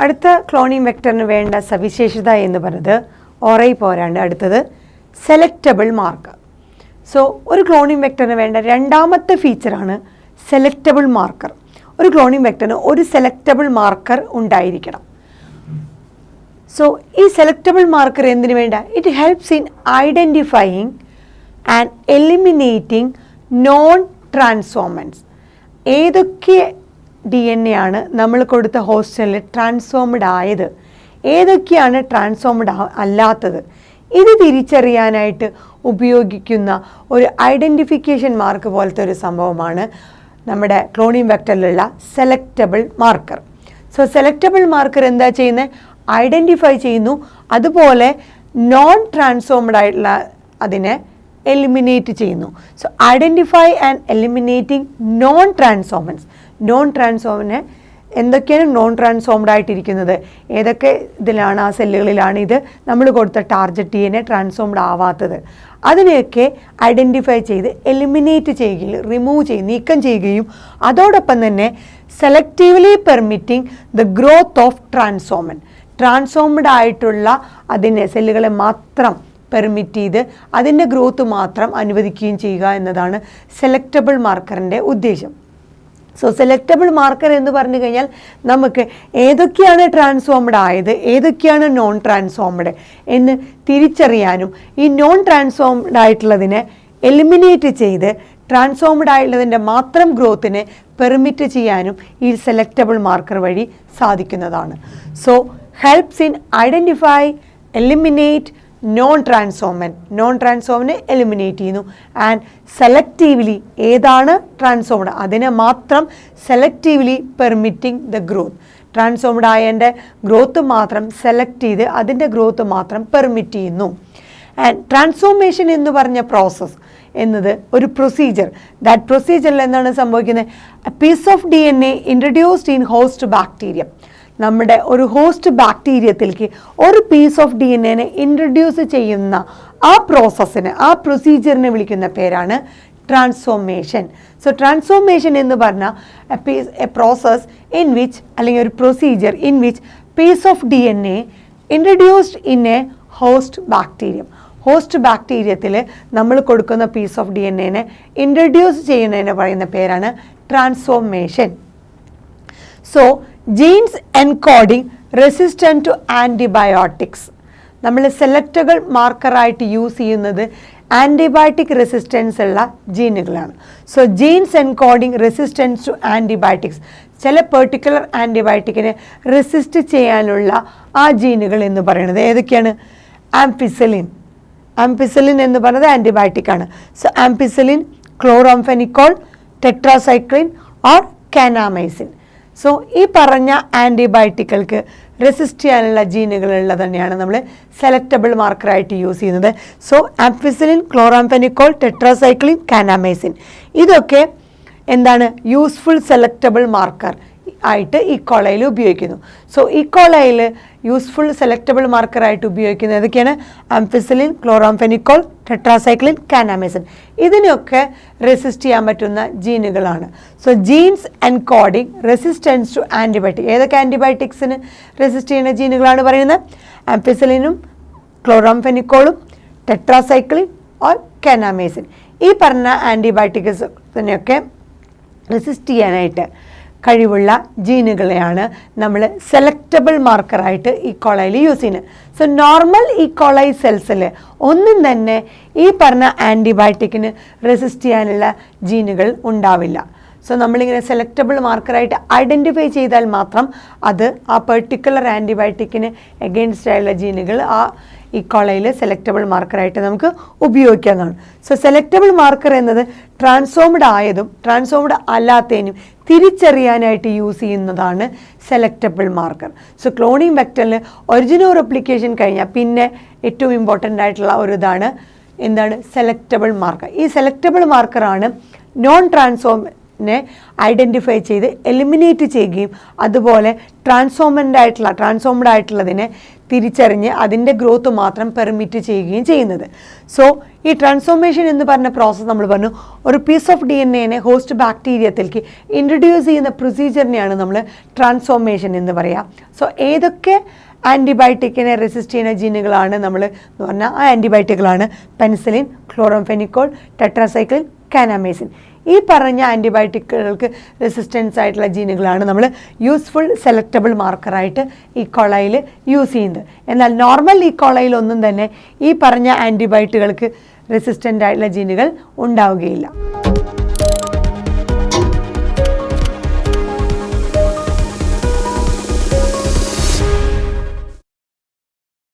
അടുത്ത ക്ലോണിംഗ് വെക്ടറിന് വേണ്ട സവിശേഷത എന്ന് പറയുന്നത് ഒറേ പോരാണ്ട് അടുത്തത് സെലക്റ്റബിൾ മാർക്കർ. സോ ഒരു ക്ലോണിംഗ് വെക്ടറിന് വേണ്ട രണ്ടാമത്തെ ഫീച്ചറാണ് സെലക്റ്റബിൾ മാർക്കർ. ഒരു ക്ലോണിംഗ് വെക്ടറിന് ഒരു സെലക്റ്റബിൾ മാർക്കർ ഉണ്ടായിരിക്കണം. സോ ഈ സെലക്റ്റബിൾ മാർക്കർ എന്തിനു വേണ്ട? It helps in identifying and eliminating non transformants. ഏതൊക്കെ DNA ആണ് നമ്മൾ കൊടുത്ത ഹോസ്റ്റലിൽ ട്രാൻസ്ഫോംഡ് ആയത്, ഏതൊക്കെയാണ് ട്രാൻസ്ഫോംഡ് അല്ലാത്തത്, ഇത് തിരിച്ചറിയാനായിട്ട് ഉപയോഗിക്കുന്ന ഒരു ഐഡൻറ്റിഫിക്കേഷൻ മാർക്ക് പോലത്തെ ഒരു സംഭവമാണ് നമ്മുടെ ക്ലോണിംഗ് വെക്ടറിലുള്ള selectable marker. So selectable marker എന്താ ചെയ്യുന്നത്? ഐഡൻറ്റിഫൈ ചെയ്യുന്നു, അതുപോലെ നോൺ ട്രാൻസ്ഫോംഡ് ആയിട്ടുള്ള അതിനെ എലിമിനേറ്റ് ചെയ്യുന്നു. So identify and eliminating non transformants. Non ട്രാൻസ്ഫോമിനെ എന്തൊക്കെയാണ് നോൺ ട്രാൻസ്ഫോംഡ് ആയിട്ടിരിക്കുന്നത്, ഏതൊക്കെ ഇതിലാണ്, ആ സെല്ലുകളിലാണ് ഇത് നമ്മൾ കൊടുത്ത ടാർഗറ്റ് DNA ട്രാൻസ്ഫോംഡ് ആവാത്തത്, അതിനെയൊക്കെ ഐഡൻറ്റിഫൈ ചെയ്ത് എലിമിനേറ്റ് ചെയ്യുകയും റിമൂവ് ചെയ്യും, നീക്കം ചെയ്യുകയും അതോടൊപ്പം തന്നെ selectively permitting the growth of transformed ആയിട്ടുള്ള അതിനെ സെല്ലുകളെ മാത്രം പെർമിറ്റ് ചെയ്ത് അതിൻ്റെ ഗ്രോത്ത് മാത്രം അനുവദിക്കുകയും ചെയ്യുക എന്നതാണ് സെലക്റ്റബിൾ മാർക്കറിൻ്റെ ഉദ്ദേശം. സോ സെലക്റ്റബിൾ മാർക്കർ എന്ന് പറഞ്ഞു കഴിഞ്ഞാൽ നമുക്ക് ഏതൊക്കെയാണ് ട്രാൻസ്ഫോംഡ് ആയത്, ഏതൊക്കെയാണ് നോൺ ട്രാൻസ്ഫോംഡ് എന്ന് തിരിച്ചറിയാനും ഈ നോൺ ട്രാൻസ്ഫോംഡ് ആയിട്ടുള്ളതിനെ എലിമിനേറ്റ് ചെയ്ത് ട്രാൻസ്ഫോംഡ് ആയിട്ടുള്ളതിൻ്റെ മാത്രം ഗ്രോത്തിനെ പെർമിറ്റ് ചെയ്യാനും ഈ സെലക്റ്റബിൾ മാർക്കർ വഴി സാധിക്കുന്നതാണ്. So helps in identify, eliminate non ട്രാൻസ്ഫോമിനെ എലിമിനേറ്റ് ചെയ്യുന്നു. ആൻഡ് സെലക്റ്റീവ്ലി ഏതാണ് ട്രാൻസ്ഫോംഡ് അതിനെ മാത്രം selectively permitting the growth, transformed ആയതിൻ്റെ ഗ്രോത്ത് മാത്രം സെലക്ട് ചെയ്ത് അതിൻ്റെ ഗ്രോത്ത് മാത്രം പെർമിറ്റ് ചെയ്യുന്നു. ആൻഡ് ട്രാൻസ്ഫോർമേഷൻ എന്ന് പറഞ്ഞ പ്രോസസ്സ് എന്നത് ഒരു പ്രൊസീജിയർ. ദാറ്റ് പ്രൊസീജിയറിൽ എന്താണ് സംഭവിക്കുന്നത്? Piece of DNA introduced in host bacteria. നമ്മുടെ ഒരു ഹോസ്റ്റ് ബാക്ടീരിയത്തിലേക്ക് ഒരു പീസ് ഓഫ് DNA ഇൻട്രൊഡ്യൂസ് ചെയ്യുന്ന ആ പ്രോസസ്സിന്, ആ പ്രൊസീജിയറിനെ വിളിക്കുന്ന പേരാണ് ട്രാൻസ്ഫോർമേഷൻ. സോ ട്രാൻസ്ഫോർമേഷൻ എന്ന് പറഞ്ഞാൽ എ പ്രോസസ് ഇൻ വിച്ച്, അല്ലെങ്കിൽ ഒരു procedure in which piece of DNA introduced in a host bacterium. Host ബാക്ടീരിയത്തിൽ നമ്മൾ കൊടുക്കുന്ന പീസ് ഓഫ് DNA ഇൻട്രൊഡ്യൂസ് ചെയ്യുന്നതിന് പറയുന്ന പേരാണ് transformation. So genes encoding resistant to antibiotics. നമ്മൾ സെലക്റ്റബിൾ മാർക്കറായിട്ട് യൂസ് ചെയ്യുന്നത് ആൻറ്റിബയോട്ടിക് റെസിസ്റ്റൻസ് ഉള്ള ജീനുകളാണ്. So genes encoding resistance to antibiotics, ചില പെർട്ടിക്കുലർ ആൻറ്റിബയോട്ടിക്കിനെ റെസിസ്റ്റ് ചെയ്യാനുള്ള ആ ജീനുകൾ എന്ന് പറയുന്നത് ഏതൊക്കെയാണ്? ആംപിസിലിൻ എന്ന് പറയുന്നത് ആൻറ്റിബയോട്ടിക്കാണ്. So ampicillin, chloramphenicol, tetracycline or kanamycin. So ഈ പറഞ്ഞ ആൻറ്റിബയോട്ടിക്കുകൾക്ക് റെസിസ്റ്റ് ചെയ്യാനുള്ള ജീനുകളുള്ളത് തന്നെയാണ് നമ്മൾ സെലക്റ്റബിൾ മാർക്കറായിട്ട് യൂസ് ചെയ്യുന്നത്. സോ ആംപിസിലിൻ, ക്ലോറാംഫെനിക്കോൾ, ടെട്രാസൈക്ലിൻ, കാനാമൈസിൻ ഇതൊക്കെ എന്താണ്? യൂസ്ഫുൾ സെലക്റ്റബിൾ മാർക്കർ ആയിട്ട് ഈ കോളയിൽ ഉപയോഗിക്കുന്നു. സോ ഈ കോളയിൽ യൂസ്ഫുൾ സെലക്റ്റബിൾ മാർക്കറായിട്ട് ഉപയോഗിക്കുന്നത് ഏതൊക്കെയാണ്? Ampicillin, chloramphenicol, tetracycline, kanamycin. ഇതിനൊക്കെ റെസിസ്റ്റ് ചെയ്യാൻ പറ്റുന്ന ജീനുകളാണ്. So genes encoding resistance to antibiotic. ഏതൊക്കെ ആൻറ്റിബയോട്ടിക്സിന് റെസിസ്റ്റ് ചെയ്യുന്ന ജീനുകളാണ് പറയുന്നത്? ആംപിസിലിനും ക്ലോറാംഫെനിക്കോളും ടെട്രാസൈക്ലിൻ ഓർ കാനാമൈസിൻ. ഈ പറഞ്ഞ ആൻറ്റിബയോട്ടിക്സിനെയൊക്കെ റെസിസ്റ്റ് ചെയ്യാനായിട്ട് കഴിവുള്ള ജീനുകളെയാണ് നമ്മൾ സെലക്റ്റബിൾ മാർക്കറായിട്ട് ഈ കോളയിൽ യൂസ് ചെയ്യുന്നത്. സോ നോർമൽ ഈ കോളൈ സെൽസിൽ ഒന്നും തന്നെ ഈ പറഞ്ഞ ആൻറ്റിബയോട്ടിക്കിന് റെസിസ്റ്റ് ചെയ്യാനുള്ള ജീനുകൾ ഉണ്ടാവില്ല. സോ നമ്മളിങ്ങനെ സെലക്റ്റബിൾ മാർക്കറായിട്ട് ഐഡൻറ്റിഫൈ ചെയ്താൽ മാത്രം അത് ആ പെർട്ടിക്കുലർ ആൻറ്റിബയോട്ടിക്കിന് എഗെയിൻസ്റ്റ് ആയുള്ള ജീനുകൾ ആ ഈ കോളയിൽ സെലക്റ്റബിൾ മാർക്കറായിട്ട് നമുക്ക് ഉപയോഗിക്കാവുന്നതാണ്. സോ സെലക്റ്റബിൾ മാർക്കർ എന്നത് ട്രാൻസ്ഫോംഡ് ആയതും ട്രാൻസ്ഫോംഡ് അല്ലാത്തതിനും തിരിച്ചറിയാനായിട്ട് യൂസ് ചെയ്യുന്നതാണ് സെലക്റ്റബിൾ മാർക്കർ. സോ ക്ലോണിംഗ് വെക്ടറിൽ ഒറിജിനൽ റെപ്ലിക്കേഷൻ കഴിഞ്ഞാൽ പിന്നെ ഏറ്റവും ഇമ്പോർട്ടൻ്റ് ആയിട്ടുള്ള ഒരു ഇതാണ് എന്താണ്? Selectable marker. ഈ സെലക്റ്റബിൾ മാർക്കറാണ് നോൺ ജീനെ ഐഡൻറ്റിഫൈ ചെയ്ത് എലിമിനേറ്റ് ചെയ്യുകയും അതുപോലെ ട്രാൻസ്ഫോംഡ് ആയിട്ടുള്ളതിനെ തിരിച്ചറിഞ്ഞ് അതിൻ്റെ ഗ്രോത്ത് മാത്രം പെർമിറ്റ് ചെയ്യുകയും ചെയ്യുന്നത്. സോ ഈ ട്രാൻസ്ഫോർമേഷൻ എന്ന് പറഞ്ഞ പ്രോസസ്സ് നമ്മൾ പറഞ്ഞു, ഒരു പീസ് ഓഫ് DNA ഹോസ്റ്റ് ബാക്ടീരിയത്തിലേക്ക് ഇൻട്രൊഡ്യൂസ് ചെയ്യുന്ന പ്രൊസീജിയറിനെയാണ് നമ്മൾ ട്രാൻസ്ഫോർമേഷൻ എന്ന് പറയുക. സോ ഏതൊക്കെ ആൻറ്റിബയോട്ടിക്കിനെ റെസിസ്റ്റ് ചെയ്യുന്ന ജീനുകളാണ് നമ്മൾ എന്ന് പറഞ്ഞാൽ ആ ആൻറ്റിബയോട്ടിക്കുകളാണ് പെനിസിലിൻ, ക്ലോറംഫെനിക്കോൾ, ടെട്രാസൈക്ലിൻ, കാനാമൈസിൻ. ഈ പറഞ്ഞ ആൻറ്റിബയോട്ടിക്കുകൾക്ക് റെസിസ്റ്റൻസ് ആയിട്ടുള്ള ജീനുകളാണ് നമ്മൾ യൂസ്ഫുൾ സെലക്റ്റബിൾ മാർക്കറായിട്ട് ഈ കൊളയിൽ യൂസ് ചെയ്യുന്നത്. എന്നാൽ നോർമൽ ഈ കൊളയിലൊന്നും തന്നെ ഈ പറഞ്ഞ ആൻറ്റിബയോട്ടിക്കുകൾക്ക് റെസിസ്റ്റൻ്റ് ആയിട്ടുള്ള ജീനുകൾ ഉണ്ടാവുകയില്ല.